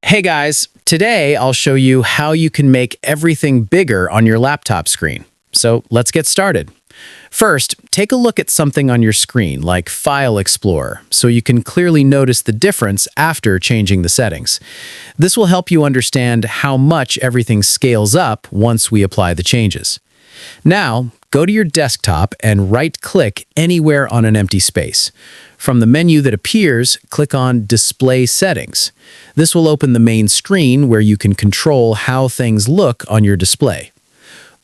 Hey guys, today I'll show you how you can make everything bigger on your laptop screen. So let's get started. First, take a look at something on your screen like File Explorer so you can clearly notice the difference after changing the settings. This will help you understand how much everything scales up once we apply the changes. Now, go to your desktop and right-click anywhere on an empty space. From the menu that appears, click on Display Settings. This will open the main screen where you can control how things look on your display.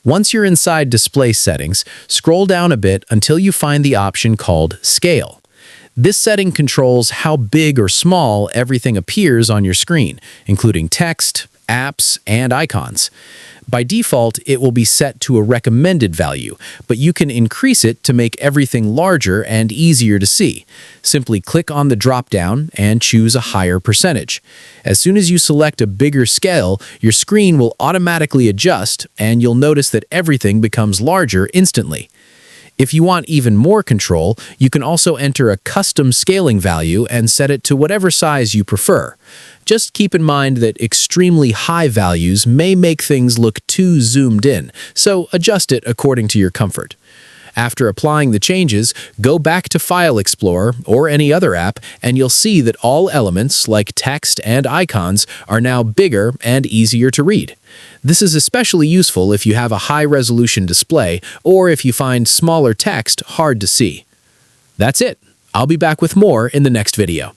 Once you're inside Display Settings, scroll down a bit until you find the option called Scale. This setting controls how big or small everything appears on your screen, including text, apps, and icons. By default, it will be set to a recommended value, but you can increase it to make everything larger and easier to see. Simply click on the drop-down and choose a higher percentage. As soon as you select a bigger scale, your screen will automatically adjust, and you'll notice that everything becomes larger instantly. If you want even more control, you can also enter a custom scaling value and set it to whatever size you prefer. Just keep in mind that extremely high values may make things look too zoomed in, so adjust it according to your comfort. After applying the changes, go back to File Explorer or any other app, and you'll see that all elements, like text and icons, are now bigger and easier to read. This is especially useful if you have a high-resolution display or if you find smaller text hard to see. That's it. I'll be back with more in the next video.